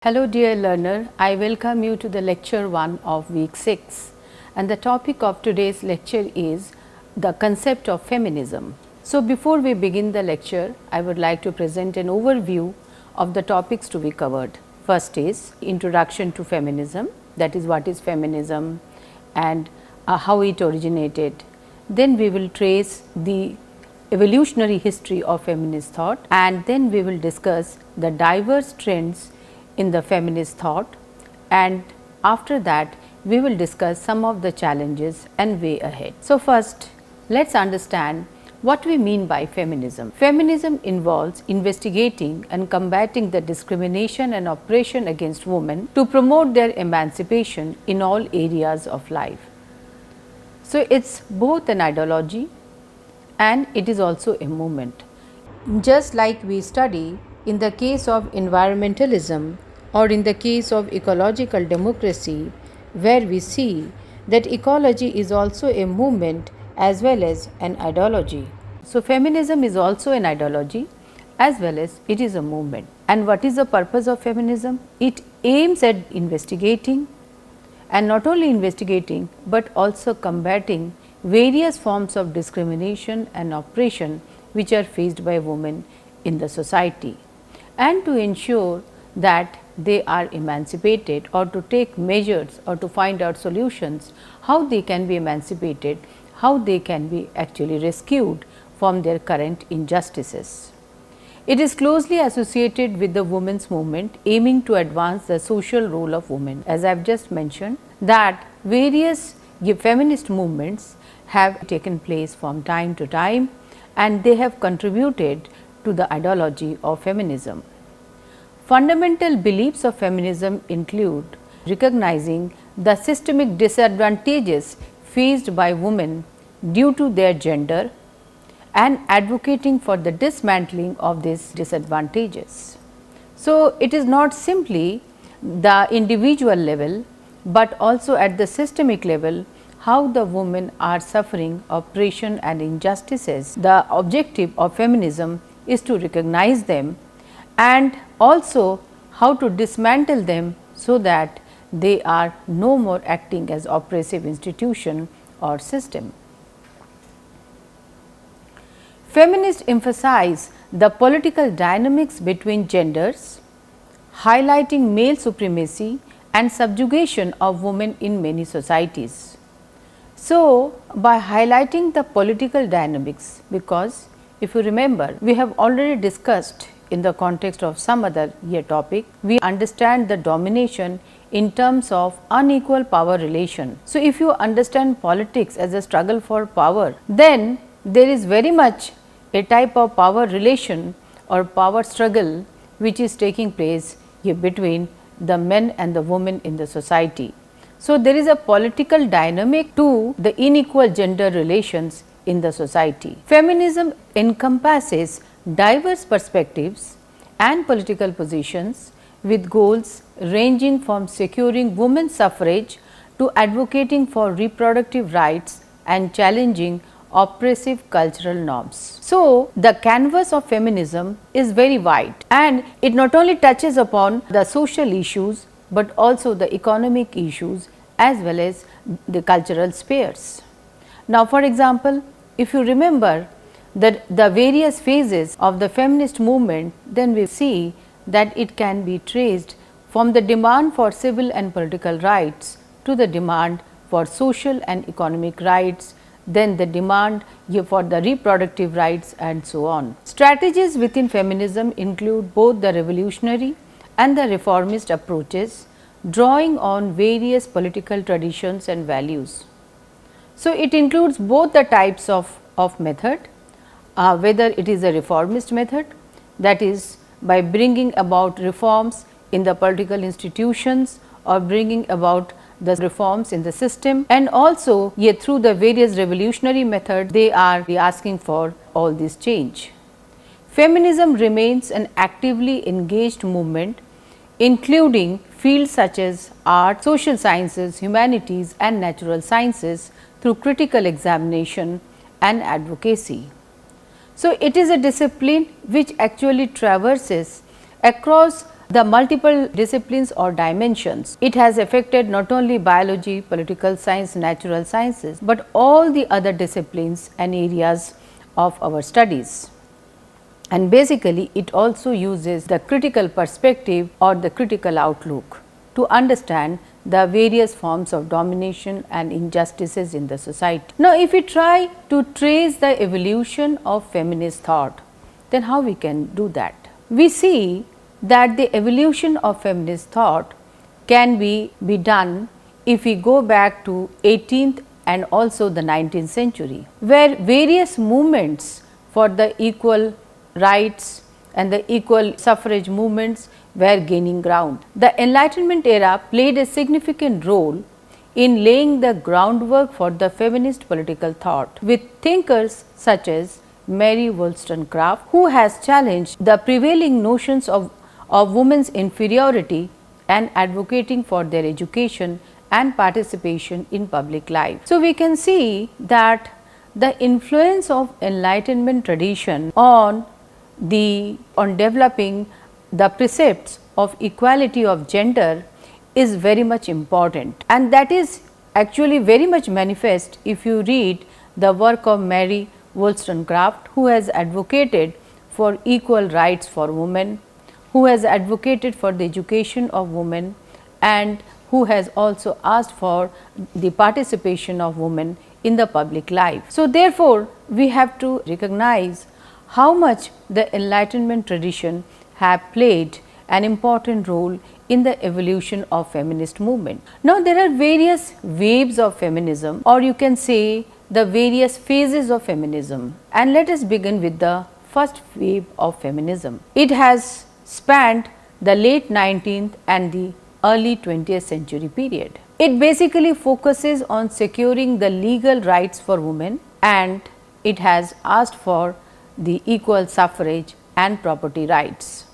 Hello dear learner, I welcome you to the lecture 1 of week 6, and the topic of today's lecture is the concept of feminism. So before we begin the lecture, I would like to present an overview of the topics to be covered. First is introduction to feminism, that is what is feminism and how it originated. Then we will trace the evolutionary history of feminist thought, and then we will discuss the diverse trends in the feminist thought, and after that we will discuss some of the challenges and way ahead. So first, let us understand what we mean by feminism. Feminism involves investigating and combating the discrimination and oppression against women to promote their emancipation in all areas of life. So it is both an ideology and it is also a movement. Just like we study in the case of environmentalism or in the case of ecological democracy, where we see that ecology is also a movement as well as an ideology. So feminism is also an ideology as well as it is a movement. And what is the purpose of feminism? It aims at investigating, and not only investigating but also combating various forms of discrimination and oppression which are faced by women in the society, and to ensure that they are emancipated, or to take measures or to find out solutions how they can be emancipated, how they can be actually rescued from their current injustices. It is closely associated with the women's movement aiming to advance the social role of women. As I have just mentioned that various feminist movements have taken place from time to time, and they have contributed to the ideology of feminism. Fundamental beliefs of feminism include recognizing the systemic disadvantages faced by women due to their gender and advocating for the dismantling of these disadvantages. So, it is not simply the individual level, but also at the systemic level how the women are suffering oppression and injustices. The objective of feminism is to recognize them and also how to dismantle them so that they are no more acting as oppressive institution or system. Feminists emphasize the political dynamics between genders, highlighting male supremacy and subjugation of women in many societies. So, by highlighting the political dynamics, because if you remember, we have already discussed in the context of some other year topic, we understand the domination in terms of unequal power relation. So, if you understand politics as a struggle for power, then there is very much a type of power relation or power struggle which is taking place here between the men and the women in the society. So, there is a political dynamic to the unequal gender relations in the society. Feminism encompasses diverse perspectives and political positions with goals ranging from securing women's suffrage to advocating for reproductive rights and challenging oppressive cultural norms. So, the canvas of feminism is very wide, and it not only touches upon the social issues, but also the economic issues as well as the cultural spheres. Now, for example, if you remember that the various phases of the feminist movement, then we see that it can be traced from the demand for civil and political rights to the demand for social and economic rights, then the demand for the reproductive rights and so on. Strategies within feminism include both the revolutionary and the reformist approaches, drawing on various political traditions and values. So, it includes both the types of method, whether it is a reformist method, that is by bringing about reforms in the political institutions or bringing about the reforms in the system, and also through the various revolutionary methods they are asking for all this change. Feminism remains an actively engaged movement including fields such as art, social sciences, humanities and natural sciences through critical examination and advocacy. So, it is a discipline which actually traverses across the multiple disciplines or dimensions. It has affected not only biology, political science, natural sciences, but all the other disciplines and areas of our studies. And basically, it also uses the critical perspective or the critical outlook to understand the various forms of domination and injustices in the society. Now, if we try to trace the evolution of feminist thought, then how we can do that? We see that the evolution of feminist thought can be done if we go back to 18th and also the 19th century, where various movements for the equal rights and the equal suffrage movements were gaining ground. The Enlightenment era played a significant role in laying the groundwork for the feminist political thought, with thinkers such as Mary Wollstonecraft, who has challenged the prevailing notions of women's inferiority and advocating for their education and participation in public life. So, we can see that the influence of Enlightenment tradition on developing the precepts of equality of gender is very much important, and that is actually very much manifest if you read the work of Mary Wollstonecraft, who has advocated for equal rights for women, who has advocated for the education of women, and who has also asked for the participation of women in the public life. So, therefore, we have to recognize how much the Enlightenment tradition have played an important role in the evolution of feminist movement. Now, there are various waves of feminism, or you can say the various phases of feminism, and let us begin with the first wave of feminism. It has spanned the late 19th and the early 20th century period. It basically focuses on securing the legal rights for women, and it has asked for the equal suffrage and property rights.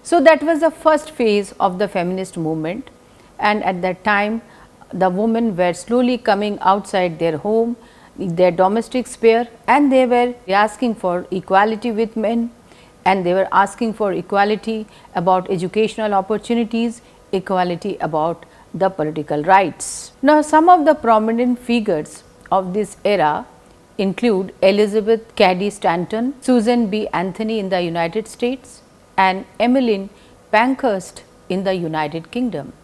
So, that was the first phase of the feminist movement, and at that time the women were slowly coming outside their home, their domestic sphere, and they were asking for equality with men, and they were asking for equality about educational opportunities, equality about the political rights. Now, some of the prominent figures of this era include Elizabeth Cady Stanton, Susan B. Anthony in the United States, and Emmeline Pankhurst in the United Kingdom.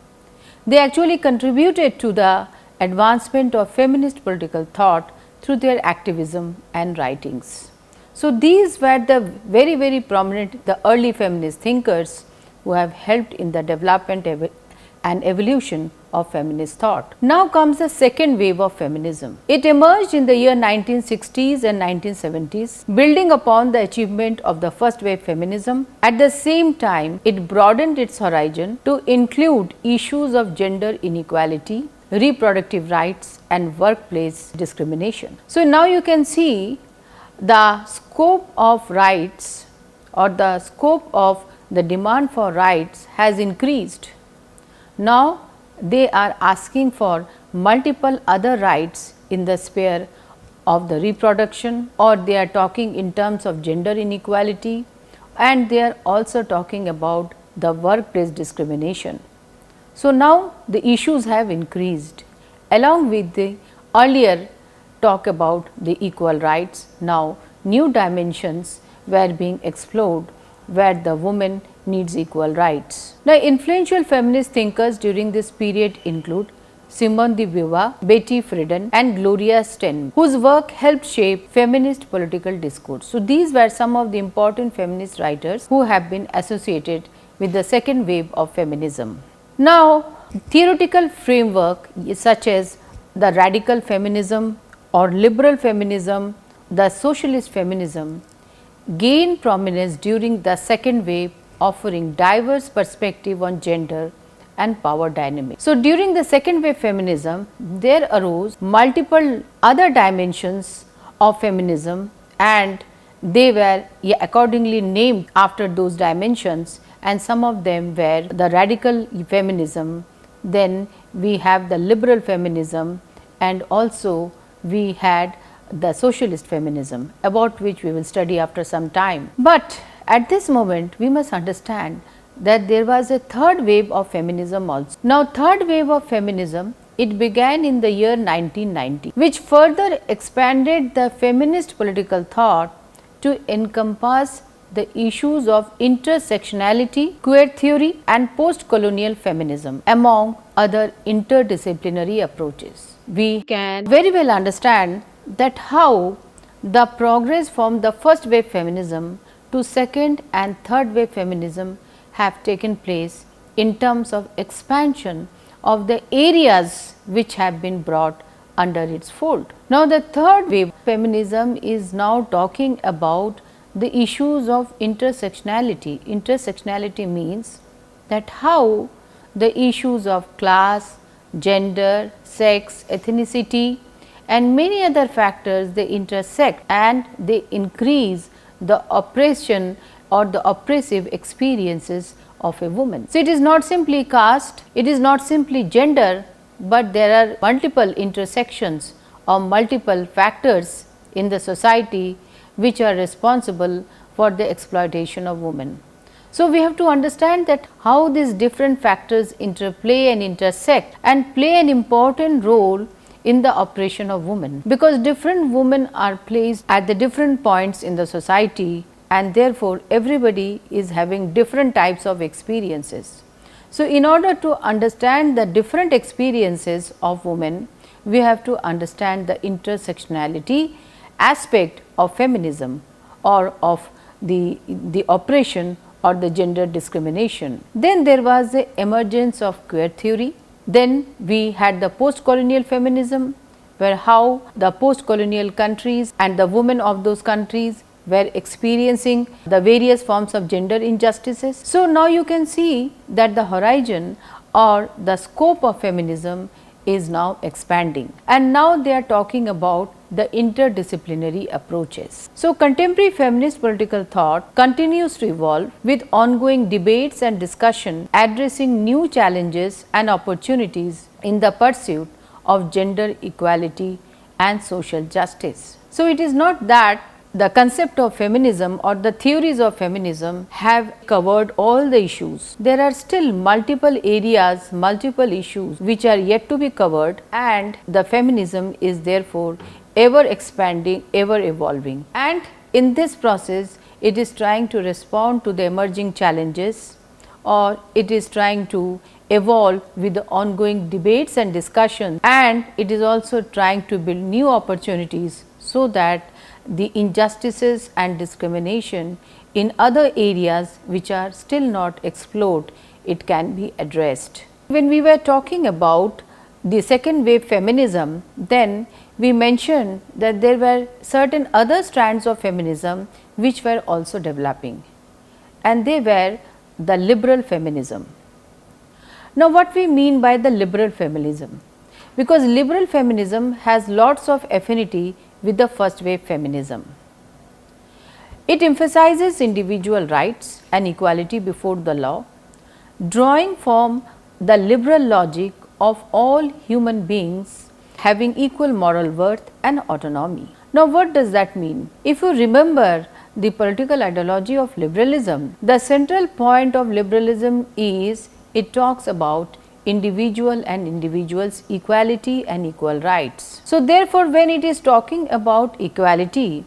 They actually contributed to the advancement of feminist political thought through their activism and writings. So, these were the very prominent, the early feminist thinkers who have helped in the development and evolution of feminist thought. Now comes the second wave of feminism. It emerged in the year 1960s and 1970s, building upon the achievement of the first wave feminism. At the same time, it broadened its horizon to include issues of gender inequality, reproductive rights, and workplace discrimination. So, now you can see the scope of rights, or the scope of the demand for rights has increased. Now, they are asking for multiple other rights in the sphere of the reproduction, or they are talking in terms of gender inequality, and they are also talking about the workplace discrimination. So, now the issues have increased along with the earlier talk about the equal rights. Now, new dimensions were being explored where the woman needs equal rights. Now, influential feminist thinkers during this period include Simone de Beauvoir, Betty Friedan, and Gloria Steinem, whose work helped shape feminist political discourse. So, these were some of the important feminist writers who have been associated with the second wave of feminism. Now, theoretical framework such as the radical feminism or liberal feminism, the socialist feminism gained prominence during the second wave, offering diverse perspective on gender and power dynamics. So, during the second wave feminism, there arose multiple other dimensions of feminism, and they were accordingly named after those dimensions, and some of them were the radical feminism, then we have the liberal feminism, and also we had the socialist feminism, about which we will study after some time. But at this moment, we must understand that there was a third wave of feminism also. Now, third wave of feminism, it began in the year 1990, which further expanded the feminist political thought to encompass the issues of intersectionality, queer theory and post-colonial feminism among other interdisciplinary approaches. We can very well understand that how the progress from the first wave feminism to second and third wave feminism have taken place in terms of expansion of the areas which have been brought under its fold. Now, the third wave feminism is now talking about the issues of intersectionality. Intersectionality means that how the issues of class, gender, sex, ethnicity and many other factors, they intersect and they increase the oppression or the oppressive experiences of a woman. So, it is not simply caste, it is not simply gender, but there are multiple intersections or multiple factors in the society which are responsible for the exploitation of women. So, we have to understand that how these different factors interplay and intersect and play an important role in the oppression of women, because different women are placed at the different points in the society and therefore, everybody is having different types of experiences. So, in order to understand the different experiences of women, we have to understand the intersectionality aspect of feminism or of the oppression or the gender discrimination. Then there was the emergence of queer theory. Then we had the post-colonial feminism, where how the post-colonial countries and the women of those countries were experiencing the various forms of gender injustices. So, now you can see that the horizon or the scope of feminism is now expanding, and now they are talking about the interdisciplinary approaches. So, contemporary feminist political thought continues to evolve with ongoing debates and discussion addressing new challenges and opportunities in the pursuit of gender equality and social justice. So, it is not that the concept of feminism or the theories of feminism have covered all the issues. There are still multiple areas, multiple issues which are yet to be covered, and the feminism is therefore ever expanding, ever evolving. And in this process, it is trying to respond to the emerging challenges, or it is trying to evolve with the ongoing debates and discussions, and it is also trying to build new opportunities so that the injustices and discrimination in other areas which are still not explored, it can be addressed. When we were talking about the second wave feminism, then we mentioned that there were certain other strands of feminism which were also developing, and they were the liberal feminism. Now, what we mean by the liberal feminism? Because liberal feminism has lots of affinity with the first wave feminism. It emphasizes individual rights and equality before the law, drawing from the liberal logic of all human beings having equal moral worth and autonomy. Now, what does that mean? If you remember the political ideology of liberalism, the central point of liberalism is it talks about individual and individuals' equality and equal rights. So, therefore, when it is talking about equality,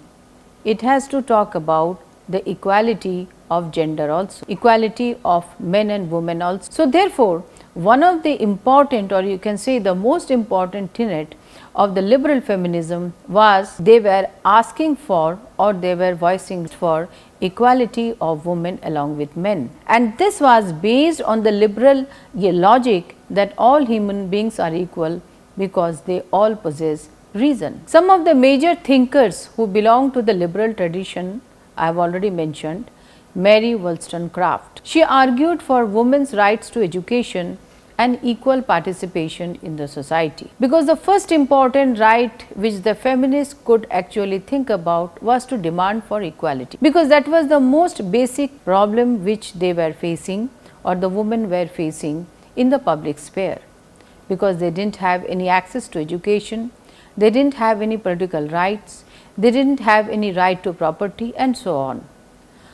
it has to talk about the equality of gender also, equality of men and women also. So, therefore, one of the important, or you can say the most important tenet of the liberal feminism was they were asking for, or they were voicing for, equality of women along with men. And this was based on the liberal logic that all human beings are equal because they all possess reason. Some of the major thinkers who belong to the liberal tradition I have already mentioned. Mary Wollstonecraft. She argued for women's rights to education and equal participation in the society, because the first important right which the feminists could actually think about was to demand for equality, because that was the most basic problem which they were facing, or the women were facing in the public sphere, because they didn't have any access to education, they didn't have any political rights, they didn't have any right to property and so on.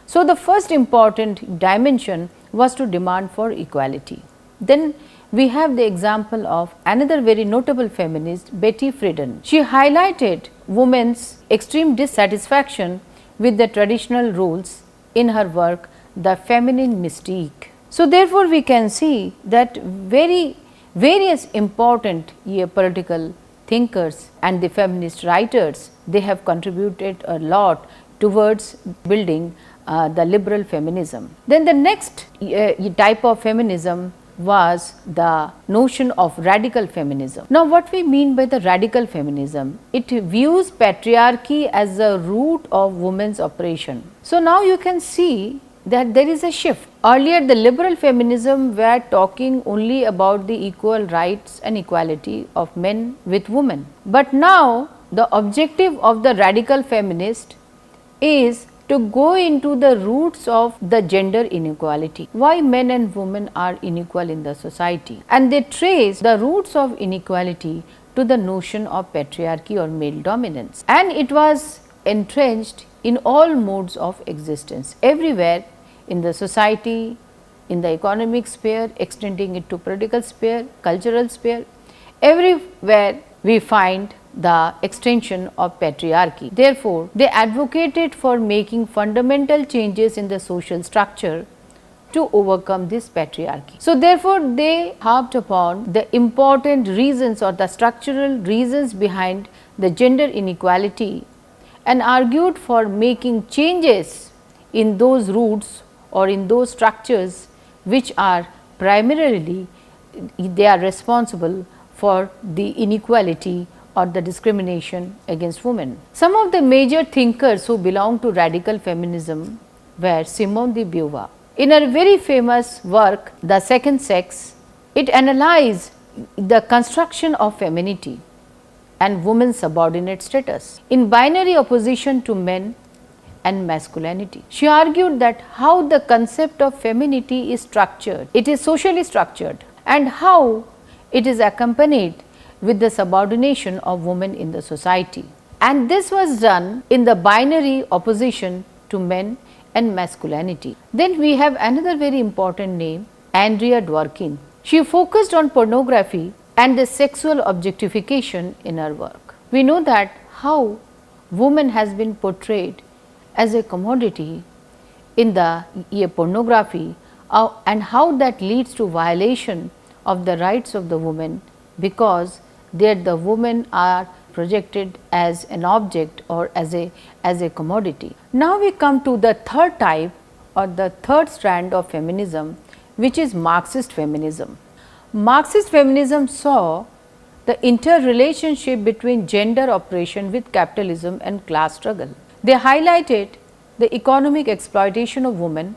So, the first important dimension was to demand for equality. Then we have the example of another very notable feminist, Betty Friedan. She highlighted women's extreme dissatisfaction with the traditional roles in her work, The Feminine Mystique. So, therefore, we can see that various important political thinkers and the feminist writers, they have contributed a lot towards building the liberal feminism. Then the next type of feminism was the notion of radical feminism. Now, what we mean by the radical feminism? It views patriarchy as the root of women's oppression. So, now you can see that there is a shift. Earlier, the liberal feminism were talking only about the equal rights and equality of men with women. But now, the objective of the radical feminist is to go into the roots of the gender inequality, why men and women are unequal in the society, and they trace the roots of inequality to the notion of patriarchy or male dominance, and it was entrenched in all modes of existence, everywhere in the society, in the economic sphere, extending it to political sphere, cultural sphere, everywhere we find the extension of patriarchy. Therefore, they advocated for making fundamental changes in the social structure to overcome this patriarchy. So, therefore, they harped upon the important reasons or the structural reasons behind the gender inequality and argued for making changes in those roots or in those structures which are primarily they are responsible for the inequality or the discrimination against women. Some of the major thinkers who belong to radical feminism were Simone de Beauvoir. In her very famous work, The Second Sex, it analyzed the construction of femininity and women's subordinate status in binary opposition to men and masculinity. She argued that how the concept of femininity is structured, it is socially structured, and how it is accompanied with the subordination of women in the society. And this was done in the binary opposition to men and masculinity. Then we have another very important name, Andrea Dworkin. She focused on pornography and the sexual objectification in her work. We know that how woman has been portrayed as a commodity in the pornography and how that leads to violation of the rights of the woman, because there the women are projected as an object or as a commodity. Now we come to the third type or the third strand of feminism, which is Marxist feminism. Marxist feminism saw the interrelationship between gender oppression with capitalism and class struggle. They highlighted the economic exploitation of women,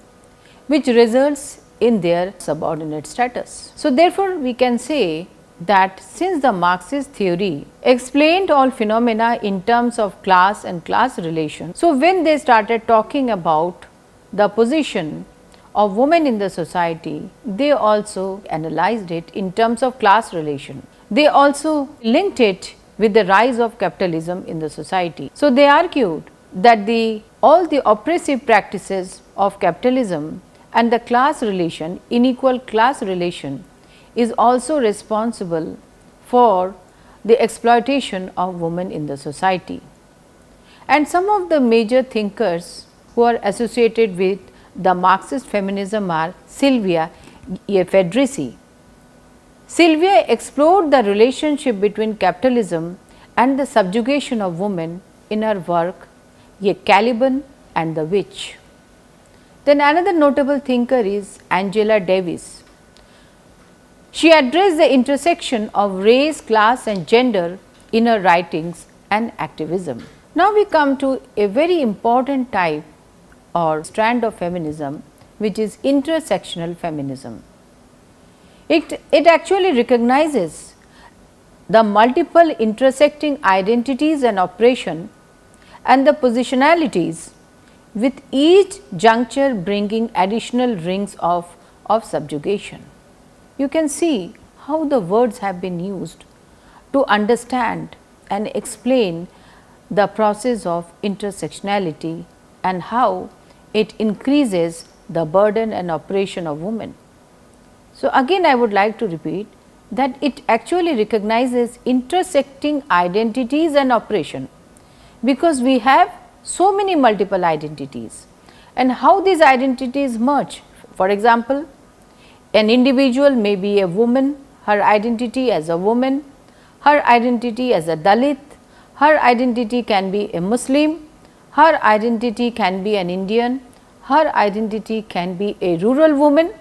which results in their subordinate status. So, therefore, we can say that since the Marxist theory explained all phenomena in terms of class and class relations, so when they started talking about the position of women in the society, they also analyzed it in terms of class relation. They also linked it with the rise of capitalism in the society. So, they argued that all the oppressive practices of capitalism and the class relation, unequal class relation, is also responsible for the exploitation of women in the society. And some of the major thinkers who are associated with the Marxist feminism are Silvia Federici. Silvia explored the relationship between capitalism and the subjugation of women in her work A Caliban and the Witch. Then another notable thinker is Angela Davis. She addressed the intersection of race, class and gender in her writings and activism. Now we come to a very important type or strand of feminism, which is intersectional feminism. It actually recognizes the multiple intersecting identities and oppression and the positionalities, with each juncture bringing additional rings of subjugation. You can see how the words have been used to understand and explain the process of intersectionality and how it increases the burden and oppression of women. So, again I would like to repeat that it actually recognizes intersecting identities and oppression, because we have so many multiple identities and how these identities merge. For example, an individual may be a woman, her identity as a woman, her identity as a Dalit, her identity can be a Muslim, her identity can be an Indian, her identity can be a rural woman.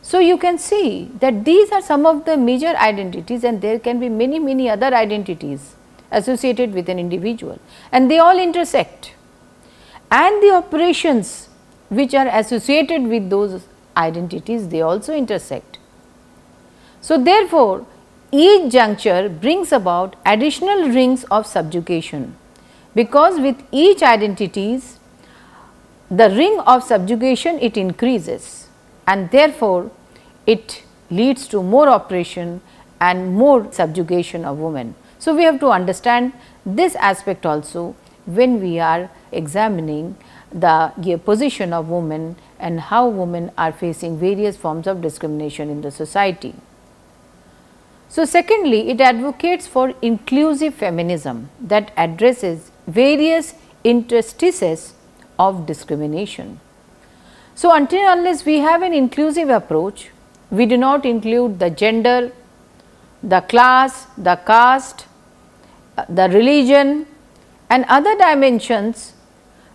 So, you can see that these are some of the major identities, and there can be many other identities associated with an individual, and they all intersect, and the operations which are associated with those identities, they also intersect. So, therefore, each juncture brings about additional rings of subjugation, because with each identities the ring of subjugation it increases, and therefore, it leads to more oppression and more subjugation of women. So, we have to understand this aspect also when we are examining the position of women and how women are facing various forms of discrimination in the society. So, secondly, it advocates for inclusive feminism that addresses various interstices of discrimination. So, until and unless we have an inclusive approach, we do not include the gender, the class, the caste, the religion and other dimensions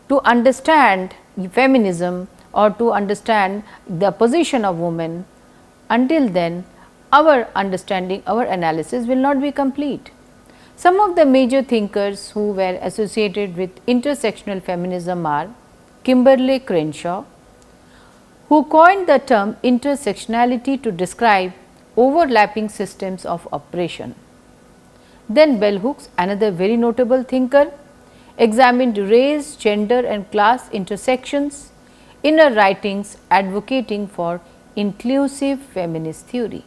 to understand feminism or to understand the position of women, until then our understanding, our analysis will not be complete. Some of the major thinkers who were associated with intersectional feminism are Kimberly Crenshaw, who coined the term intersectionality to describe overlapping systems of oppression. Then bell hooks, another very notable thinker, examined race, gender and class intersections in her writings advocating for inclusive feminist theory.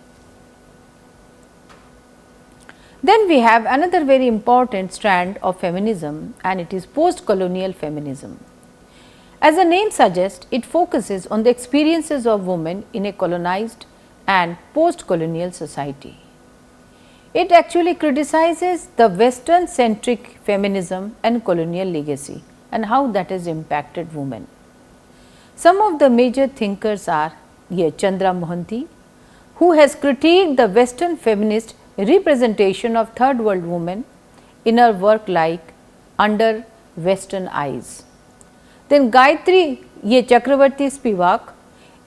Then we have another very important strand of feminism, and it is post-colonial feminism. As the name suggests, it focuses on the experiences of women in a colonized and post-colonial society. It actually criticizes the Western centric feminism and colonial legacy and how that has impacted women. Some of the major thinkers are Chandra Mohanty, who has critiqued the Western feminist representation of third world women in her work like Under Western Eyes. Then Gayatri Chakravarti Spivak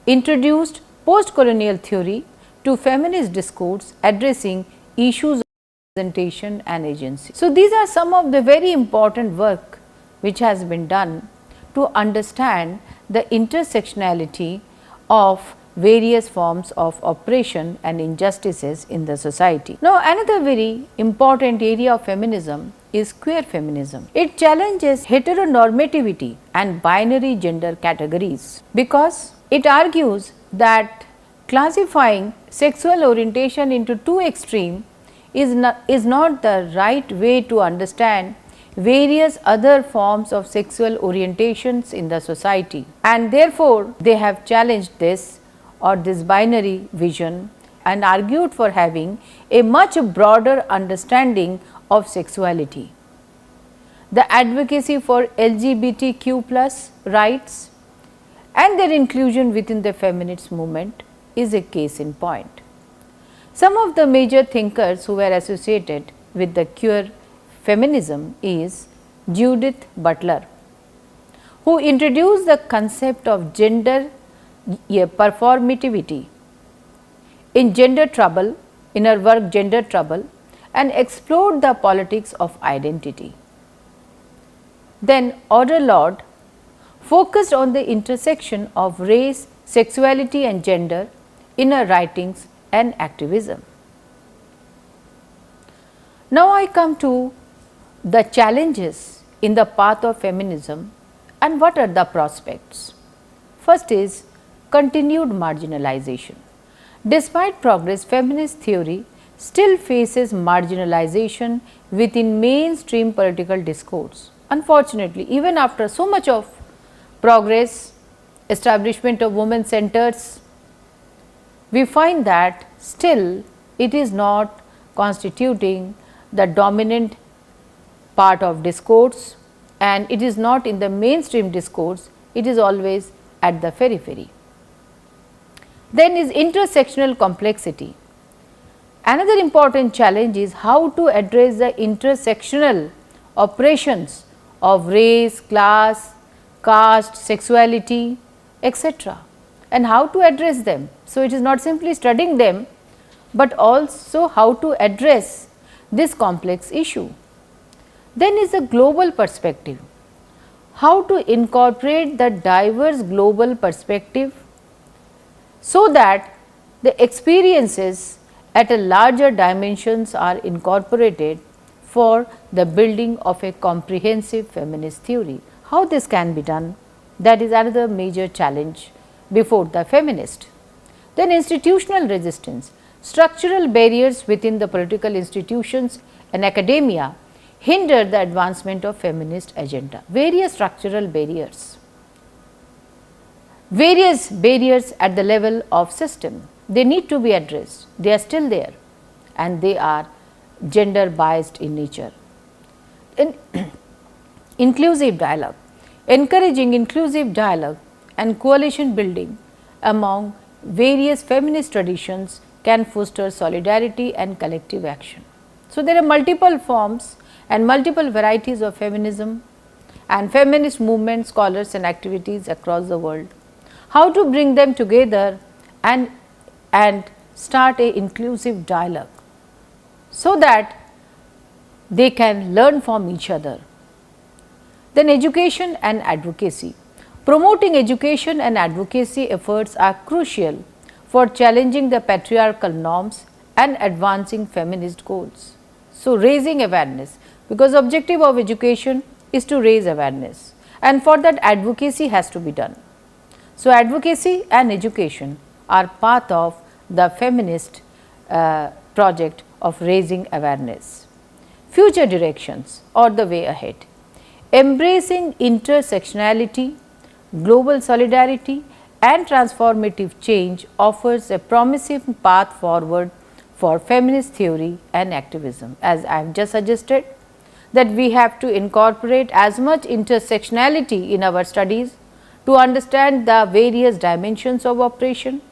introduced post-colonial theory to feminist discourse addressing issues of representation and agency. So, these are some of the very important work which has been done to understand the intersectionality of various forms of oppression and injustices in the society. Now, another very important area of feminism is queer feminism. It challenges heteronormativity and binary gender categories, because it argues that classifying sexual orientation into two extremes is not the right way to understand various other forms of sexual orientations in the society, and therefore, they have challenged this or this binary vision and argued for having a much broader understanding of sexuality. The advocacy for LGBTQ plus rights and their inclusion within the feminist movement is a case in point. Some of the major thinkers who were associated with the queer feminism is Judith Butler, who introduced the concept of gender performativity in Gender Trouble, in her work Gender Trouble, and explored the politics of identity. Then Audre Lorde focused on the intersection of race, sexuality and gender in her writings and activism. Now, I come to the challenges in the path of feminism and what are the prospects. First is continued marginalization. Despite progress, feminist theory still faces marginalization within mainstream political discourse. Unfortunately, even after so much of progress, establishment of women centers, we find that still it is not constituting the dominant part of discourse, and it is not in the mainstream discourse, it is always at the periphery. Then is intersectional complexity. Another important challenge is how to address the intersectional operations of race, class, caste, sexuality, etc., and how to address them. So, it is not simply studying them, but also how to address this complex issue. Then is the global perspective. How to incorporate the diverse global perspective so that the experiences at a larger dimensions are incorporated for the building of a comprehensive feminist theory. How this can be done? That is another major challenge before the feminist. Then institutional resistance. Structural barriers within the political institutions and academia hinder the advancement of feminist agenda. Various structural barriers. Various barriers at the level of system. They need to be addressed. They are still there and they are gender biased in nature. Inclusive dialogue. Encouraging inclusive dialogue and coalition building among various feminist traditions can foster solidarity and collective action. So, there are multiple forms and multiple varieties of feminism and feminist movements, scholars and activities across the world. How to bring them together and start a inclusive dialogue so that they can learn from each other. Then education and advocacy. Promoting education and advocacy efforts are crucial for challenging the patriarchal norms and advancing feminist goals. So, raising awareness, because objective of education is to raise awareness, and for that advocacy has to be done. So, advocacy and education are part of the feminist project of raising awareness. Future directions or the way ahead. Embracing intersectionality, global solidarity and transformative change offers a promising path forward for feminist theory and activism. As I have just suggested that we have to incorporate as much intersectionality in our studies to understand the various dimensions of operation.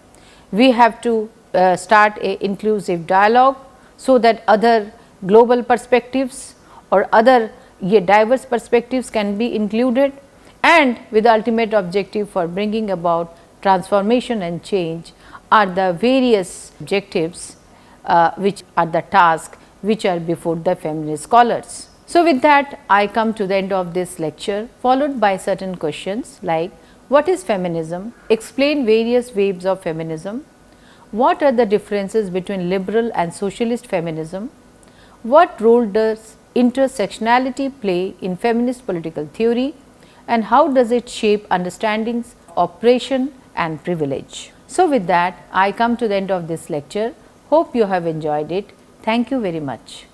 We have to start a inclusive dialogue so that other global perspectives or other diverse perspectives can be included, and with the ultimate objective for bringing about transformation and change are the various objectives which are the task which are before the feminist scholars. So, with that I come to the end of this lecture, followed by certain questions like what is feminism, explain various waves of feminism, what are the differences between liberal and socialist feminism, what role does intersectionality play in feminist political theory, and how does it shape understandings of oppression and privilege. So, with that I come to the end of this lecture. Hope you have enjoyed it. Thank you very much.